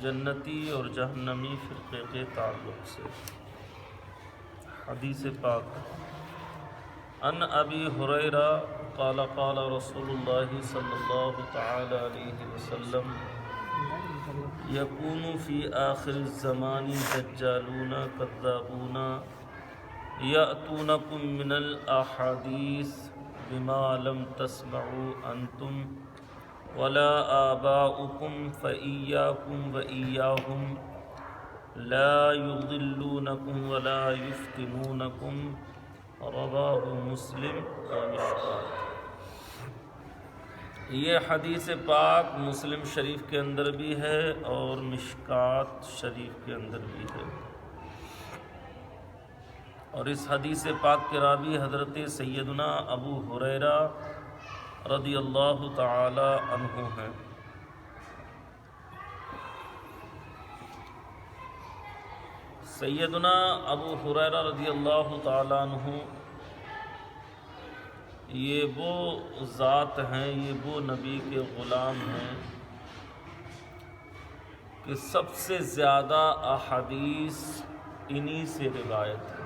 جنتی اور جہنمی فرقے کے تعلق سے حدیث پاک ان ابی ہریرہ قال قال رسول اللہ صلی اللہ تعالی علیہ وسلم یکون فی آخر الزمان دجالون کذابون یأتونکم من الاحادیث بما لم تسمعوا انتم ولا آباؤکم فإیاکم وإیاہم لا یضلونکم ولا یفتنونکم رواہ مسلم و مشکات۔ یہ حدیث پاک مسلم شریف کے اندر بھی ہے اور مشکات شریف کے اندر بھی ہے، اور اس حدیث پاک کے راوی حضرت سیدنا ابو ہریرہ رضی اللہ تعالی عنہ ہیں۔ سیدنا ابو ہریرہ رضی اللہ تعالی عنہ یہ وہ ذات ہیں، یہ وہ نبی کے غلام ہیں کہ سب سے زیادہ احادیث انہی سے روایت ہے۔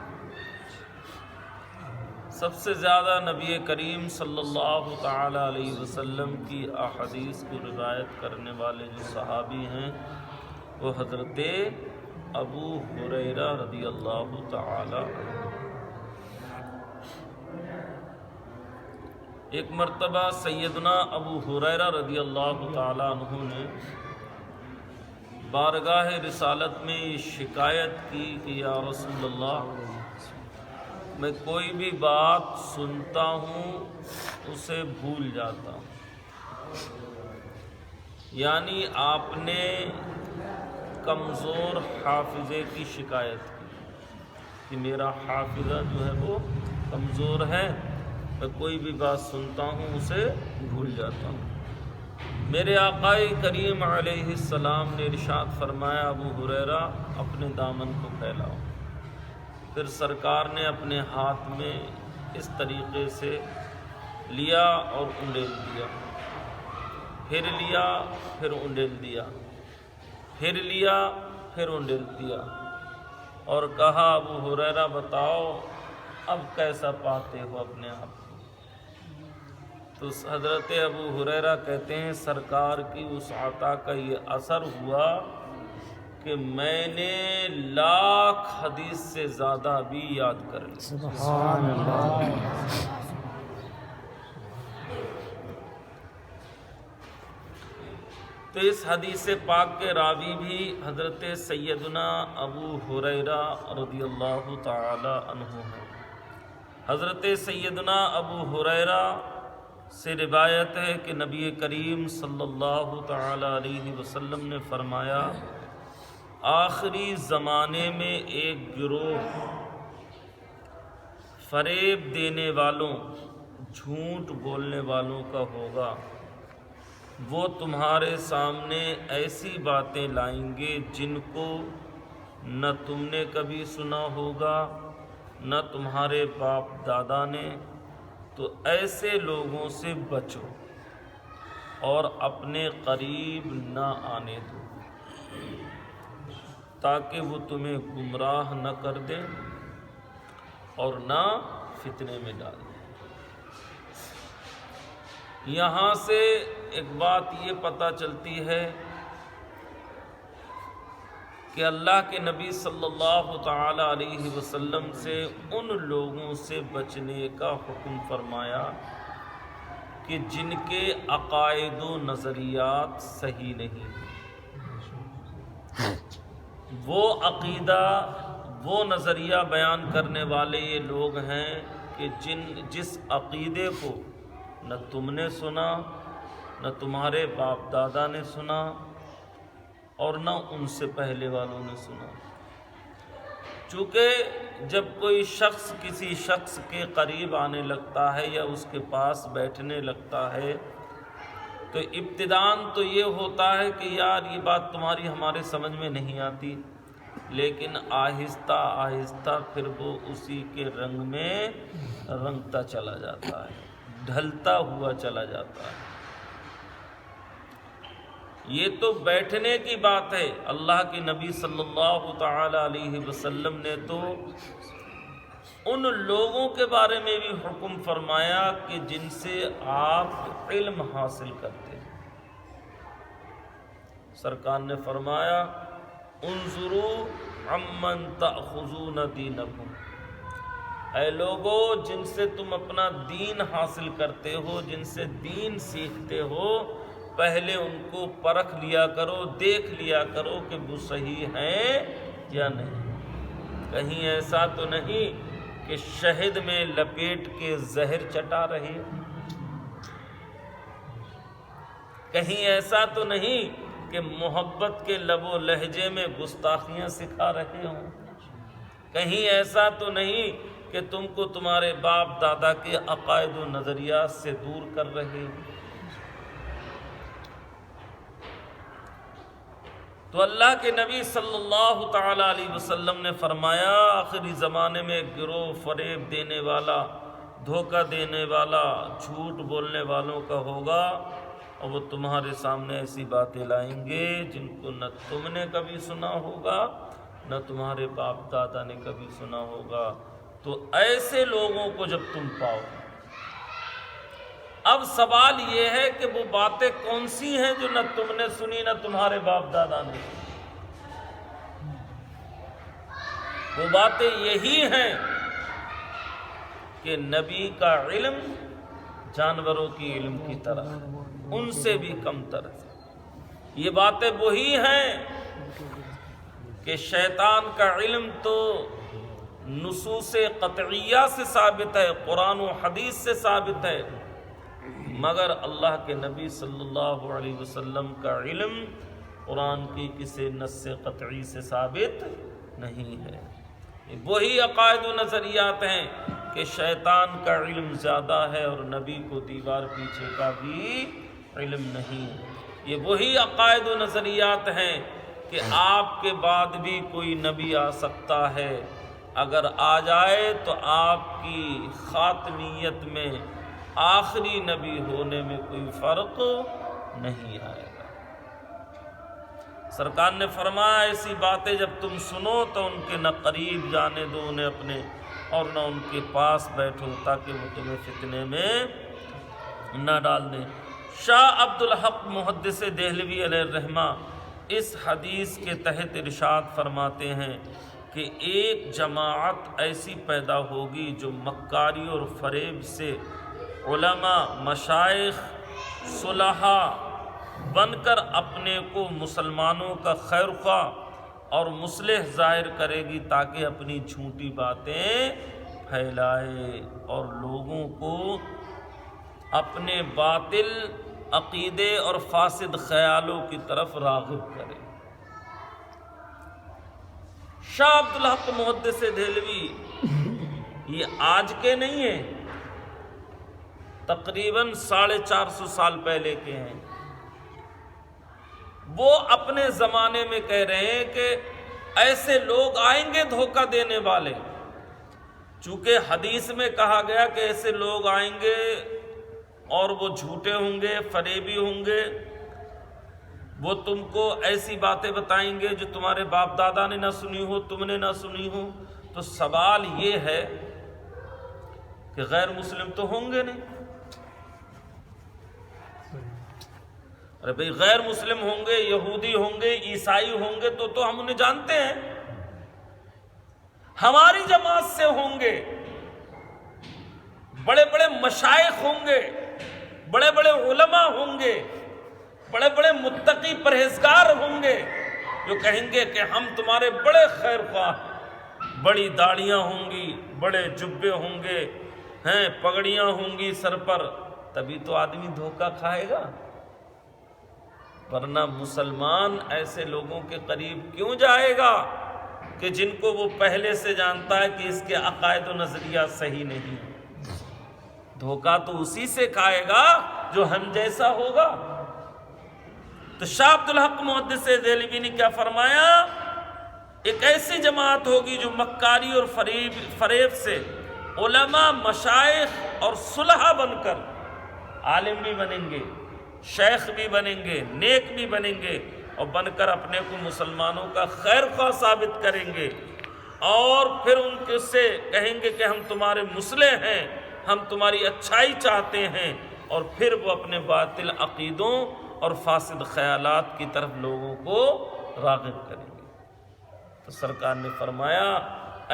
سب سے زیادہ نبی کریم صلی اللہ تعالی علیہ وسلم کی احادیث کو روایت کرنے والے جو صحابی ہیں وہ حضرت ابو ہریرہ رضی اللہ تعالی عنہ۔ ایک مرتبہ سیدنا ابو ہریرہ رضی اللہ تعالی عنہ نے بارگاہ رسالت میں یہ شکایت کی کہ یا رسول اللہ، میں کوئی بھی بات سنتا ہوں اسے بھول جاتا ہوں، یعنی آپ نے کمزور حافظے کی شکایت کی کہ میرا حافظہ جو ہے وہ کمزور ہے، میں کوئی بھی بات سنتا ہوں اسے بھول جاتا ہوں۔ میرے آقا کریم علیہ السلام نے ارشاد فرمایا ابو ہریرہ اپنے دامن کو پھیلاؤ۔ پھر سرکار نے اپنے ہاتھ میں اس طریقے سے لیا اور انڈیل دیا، پھر لیا پھر انڈیل دیا، پھر لیا پھر انڈیل دیا، اور کہا ابو ہریرہ بتاؤ اب کیسا پاتے ہو اپنے آپ کو؟ تو حضرت ابو ہریرہ کہتے ہیں سرکار کی اس عطا کا یہ اثر ہوا کہ میں نے لاکھ حدیث سے زیادہ بھی یاد کر لی۔ سبحان اللہ۔ تو اس حدیث پاک کے راوی بھی حضرت سیدنا ابو ہریرہ رضی اللہ تعالی عنہ ہیں۔ حضرت سیدنا ابو ہریرہ سے روایت ہے کہ نبی کریم صلی اللہ تعالی علیہ وسلم نے فرمایا آخری زمانے میں ایک گروہ فریب دینے والوں، جھوٹ بولنے والوں کا ہوگا، وہ تمہارے سامنے ایسی باتیں لائیں گے جن کو نہ تم نے کبھی سنا ہوگا نہ تمہارے باپ دادا نے، تو ایسے لوگوں سے بچو اور اپنے قریب نہ آنے دو تاکہ وہ تمہیں گمراہ نہ کر دیں اور نہ فتنے میں ڈال دیں۔ یہاں سے ایک بات یہ پتہ چلتی ہے کہ اللہ کے نبی صلی اللہ تعالی علیہ وسلم سے ان لوگوں سے بچنے کا حکم فرمایا کہ جن کے عقائد و نظریات صحیح نہیں، وہ عقیدہ وہ نظریہ بیان کرنے والے یہ لوگ ہیں کہ جس عقیدے کو نہ تم نے سنا نہ تمہارے باپ دادا نے سنا اور نہ ان سے پہلے والوں نے سنا۔ چونکہ جب کوئی شخص کسی شخص کے قریب آنے لگتا ہے یا اس کے پاس بیٹھنے لگتا ہے تو ابتداً تو یہ ہوتا ہے کہ یار یہ بات تمہاری ہمارے سمجھ میں نہیں آتی، لیکن آہستہ آہستہ پھر وہ اسی کے رنگ میں رنگتا چلا جاتا ہے، ڈھلتا ہوا چلا جاتا ہے۔ یہ تو بیٹھنے کی بات ہے۔ اللہ کے نبی صلی اللہ تعالی علیہ وسلم نے تو ان لوگوں کے بارے میں بھی حکم فرمایا کہ جن سے آپ علم حاصل کرتے ہیں۔ سرکار نے فرمایا انظروا عمن تأخذون دینکم، اے لوگو جن سے تم اپنا دین حاصل کرتے ہو، جن سے دین سیکھتے ہو، پہلے ان کو پرکھ لیا کرو، دیکھ لیا کرو کہ وہ صحیح ہیں یا نہیں۔ کہیں ایسا تو نہیں کہ شہد میں لپیٹ کے زہر چٹا رہے، کہیں ایسا تو نہیں کہ محبت کے لب و لہجے میں گستاخیاں سکھا رہے ہوں، کہیں ایسا تو نہیں کہ تم کو تمہارے باپ دادا کے عقائد و نظریات سے دور کر رہے ہوں۔ تو اللہ کے نبی صلی اللہ تعالی علیہ وسلم نے فرمایا آخری زمانے میں گروہ فریب دینے والا، دھوکہ دینے والا، جھوٹ بولنے والوں کا ہوگا، اور وہ تمہارے سامنے ایسی باتیں لائیں گے جن کو نہ تم نے کبھی سنا ہوگا نہ تمہارے باپ دادا نے کبھی سنا ہوگا۔ تو ایسے لوگوں کو جب تم پاؤ، اب سوال یہ ہے کہ وہ باتیں کون سی ہیں جو نہ تم نے سنی نہ تمہارے باپ دادا نے سنی؟ وہ باتیں یہی ہیں کہ نبی کا علم جانوروں کی علم کی طرح، ان سے بھی کم تر ہے۔ یہ باتیں وہی ہیں کہ شیطان کا علم تو نصوص قطعیہ سے ثابت ہے، قرآن و حدیث سے ثابت ہے، مگر اللہ کے نبی صلی اللہ علیہ وسلم کا علم قرآن کی کسی نص قطعی سے ثابت نہیں ہے۔ وہی عقائد و نظریات ہیں کہ شیطان کا علم زیادہ ہے اور نبی کو دیوار پیچھے کا بھی علم نہیں۔ یہ وہی عقائد و نظریات ہیں کہ آپ کے بعد بھی کوئی نبی آ سکتا ہے، اگر آ جائے تو آپ کی خاتمیت میں آخری نبی ہونے میں کوئی فرق نہیں آئے گا۔ سرکار نے فرمایا ایسی باتیں جب تم سنو تو ان کے نہ قریب جانے دو انہیں اپنے، اور نہ ان کے پاس بیٹھو تاکہ وہ تمہیں فتنے میں نہ ڈال دیں۔ شاہ عبدالحق محدث دہلوی علیہ الرحمہ اس حدیث کے تحت ارشاد فرماتے ہیں کہ ایک جماعت ایسی پیدا ہوگی جو مکاری اور فریب سے علماء، مشائخ، صلحاء بن کر اپنے کو مسلمانوں کا خیر خواہ اور مصلح ظاہر کرے گی تاکہ اپنی جھوٹی باتیں پھیلائے اور لوگوں کو اپنے باطل عقیدے اور فاسد خیالوں کی طرف راغب کرے۔ شاہ عبدالحق محدث دہلوی یہ آج کے نہیں ہیں، تقریباً 450 سال پہلے کے ہیں۔ وہ اپنے زمانے میں کہہ رہے ہیں کہ ایسے لوگ آئیں گے دھوکہ دینے والے، چونکہ حدیث میں کہا گیا کہ ایسے لوگ آئیں گے اور وہ جھوٹے ہوں گے، فریبی ہوں گے، وہ تم کو ایسی باتیں بتائیں گے جو تمہارے باپ دادا نے نہ سنی ہو، تم نے نہ سنی ہو۔ تو سوال یہ ہے کہ غیر مسلم تو ہوں گے نہیں؟ ارے بھئی غیر مسلم ہوں گے، یہودی ہوں گے، عیسائی ہوں گے تو ہم انہیں جانتے ہیں، ہماری جماعت سے ہوں گے، بڑے بڑے مشائخ ہوں گے، بڑے بڑے علماء ہوں گے، بڑے بڑے متقی پرہیزگار ہوں گے جو کہیں گے کہ ہم تمہارے بڑے خیر خواہ ہیں، بڑی داڑیاں ہوں گی، بڑے جبے ہوں گے، ہیں پگڑیاں ہوں گی سر پر، تبھی تو آدمی دھوکہ کھائے گا، ورنہ مسلمان ایسے لوگوں کے قریب کیوں جائے گا کہ جن کو وہ پہلے سے جانتا ہے کہ اس کے عقائد و نظریات صحیح نہیں۔ دھوکہ تو اسی سے کھائے گا جو ہم جیسا ہوگا۔ تو شاہ عبدالحق محدث دہلوی نے کیا فرمایا؟ ایک ایسی جماعت ہوگی جو مکاری اور فریب سے علماء، مشائخ اور صلحاء بن کر، عالم بھی بنیں گے، شیخ بھی بنیں گے، نیک بھی بنیں گے، اور بن کر اپنے کو مسلمانوں کا خیر خواہ ثابت کریں گے، اور پھر ان کے سے کہیں گے کہ ہم تمہارے مصلح ہیں، ہم تمہاری اچھائی چاہتے ہیں، اور پھر وہ اپنے باطل عقیدوں اور فاسد خیالات کی طرف لوگوں کو راغب کریں گے۔ تو سرکار نے فرمایا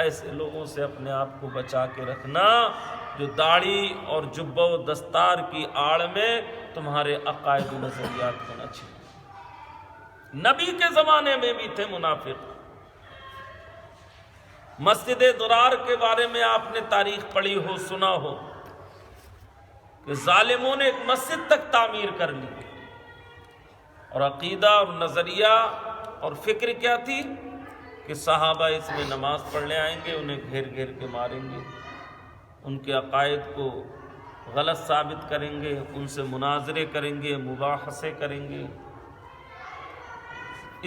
ایسے لوگوں سے اپنے آپ کو بچا کے رکھنا جو داڑھی اور جبہ و دستار کی آڑ میں تمہارے عقائد و نظریات کو نہ چھینے۔ نبی کے زمانے میں بھی تھے منافق۔ مسجد ضرار کے بارے میں آپ نے تاریخ پڑھی ہو، سنا ہو کہ ظالموں نے ایک مسجد تک تعمیر کر لی، اور عقیدہ اور نظریہ اور فکر کیا تھی کہ صحابہ اس میں نماز پڑھنے آئیں گے، انہیں گھیر گھیر کے ماریں گے، ان کے عقائد کو غلط ثابت کریں گے، ان سے مناظرے کریں گے، مباحثے کریں گے۔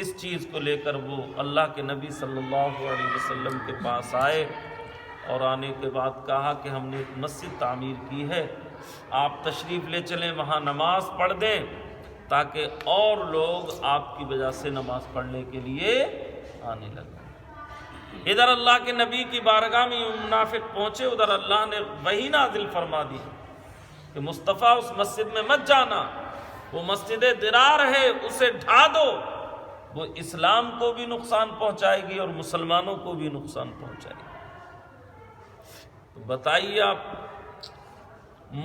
اس چیز کو لے کر وہ اللہ کے نبی صلی اللہ علیہ وسلم کے پاس آئے، اور آنے کے بعد کہا کہ ہم نے ایک مسجد تعمیر کی ہے، آپ تشریف لے چلیں، وہاں نماز پڑھ دیں تاکہ اور لوگ آپ کی وجہ سے نماز پڑھنے کے لیے آنے لگے۔ ادھر اللہ کے نبی کی بارگاہ میں منافق پہنچے، ادھر اللہ نے وحی نازل فرما دی کہ مصطفیٰ اس مسجد میں مت جانا، وہ مسجد ضرار ہے، اسے ڈھا دو، وہ اسلام کو بھی نقصان پہنچائے گی اور مسلمانوں کو بھی نقصان پہنچائے گی۔ تو بتائیے آپ،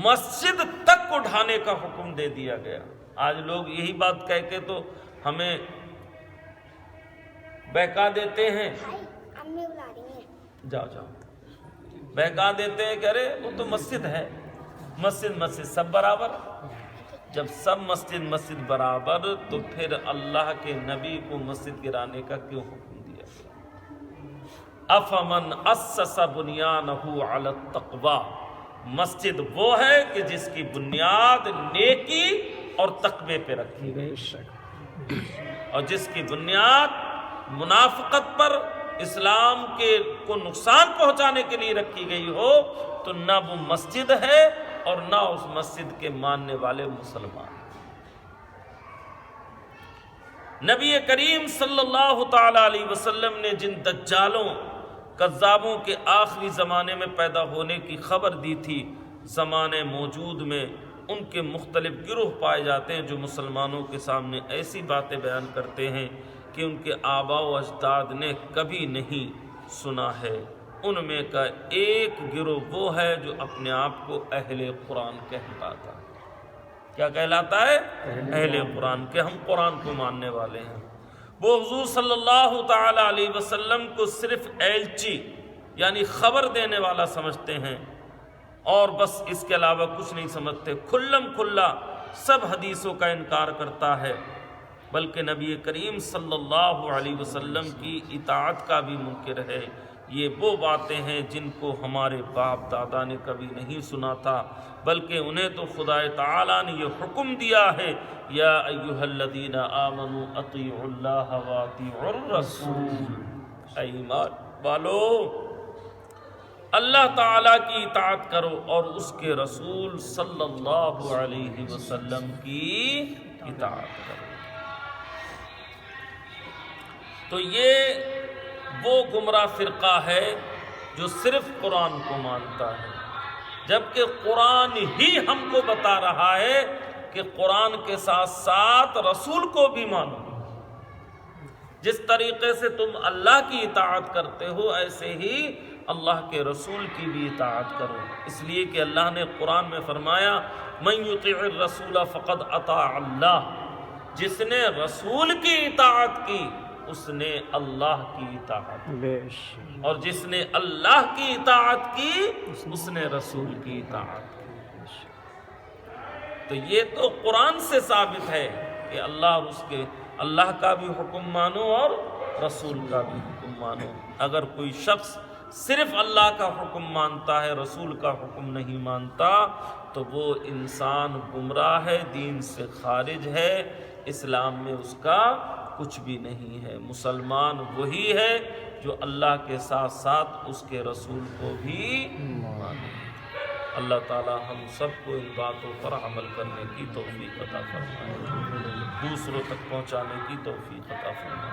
مسجد تک کو ڈھانے کا حکم دے دیا گیا۔ آج لوگ یہی بات کہہ کے تو ہمیں بہکا دیتے ہیں، جاؤ جاؤ، بہکا دیتے ہیں کہ ارے وہ تو مسجد ہے، مسجد سب برابر۔ جب سب مسجد برابر تو پھر اللہ کے نبی کو مسجد گرانے کا کیوں حکم دیا گیا؟ افمن اسس بنیانہ علی التقوی، مسجد وہ ہے کہ جس کی بنیاد نیکی اور تقوی پہ رکھی گئی، اور جس کی بنیاد منافقت پر، اسلام کے کو نقصان پہنچانے کے لیے رکھی گئی ہو، تو نہ وہ مسجد ہے اور نہ اس مسجد کے ماننے والے مسلمان۔ نبی کریم صلی اللہ تعالی علیہ وسلم نے جن دجالوں، کذابوں کے آخری زمانے میں پیدا ہونے کی خبر دی تھی، زمانے موجود میں ان کے مختلف گروہ پائے جاتے ہیں جو مسلمانوں کے سامنے ایسی باتیں بیان کرتے ہیں کہ ان کے آباء و اجداد نے کبھی نہیں سنا ہے۔ ان میں کا ایک گروہ وہ ہے جو اپنے آپ کو اہل قرآن کہلاتا ہے۔ کیا کہلاتا ہے؟ اہل قرآن، کہ ہم قرآن کو ماننے والے ہیں۔ وہ حضور صلی اللہ تعالی علیہ وسلم کو صرف ایلچی یعنی خبر دینے والا سمجھتے ہیں، اور بس اس کے علاوہ کچھ نہیں سمجھتے، کھلم کھلا سب حدیثوں کا انکار کرتا ہے، بلکہ نبی کریم صلی اللہ علیہ وسلم کی اطاعت کا بھی منکر ہے۔ یہ وہ باتیں ہیں جن کو ہمارے باپ دادا نے کبھی نہیں سنا تھا، بلکہ انہیں تو خدا تعالیٰ نے یہ حکم دیا ہے، یا ایھا الذین آمنوا اطیعوا اللہ واطیعوا الرسول، اے ایمان والو اللہ تعالیٰ کی اطاعت کرو اور اس کے رسول صلی اللہ علیہ وسلم کی اطاعت کرو۔ تو یہ وہ گمراہ فرقہ ہے جو صرف قرآن کو مانتا ہے، جبکہ قرآن ہی ہم کو بتا رہا ہے کہ قرآن کے ساتھ ساتھ رسول کو بھی مانو۔ جس طریقے سے تم اللہ کی اطاعت کرتے ہو، ایسے ہی اللہ کے رسول کی بھی اطاعت کرو، اس لیے کہ اللہ نے قرآن میں فرمایا من یطع الرسول فقد اطاع اللہ، جس نے رسول کی اطاعت کی اس نے اللہ کی اطاعت کی، اور جس نے اللہ کی اطاعت کی اس نے رسول کی اطاعت کی۔ تو یہ تو قرآن سے ثابت ہے کہ اللہ اور اس کے اللہ کا بھی حکم مانو اور رسول کا بھی حکم مانو۔ اگر کوئی شخص صرف اللہ کا حکم مانتا ہے، رسول کا حکم نہیں مانتا، تو وہ انسان گمراہ ہے، دین سے خارج ہے، اسلام میں اس کا کچھ بھی نہیں ہے۔ مسلمان وہی ہے جو اللہ کے ساتھ ساتھ اس کے رسول کو بھی مانے۔ اللہ تعالی ہم سب کو ان باتوں پر عمل کرنے کی توفیق عطا فرمائے، دوسروں تک پہنچانے کی توفیق عطا فرمائے۔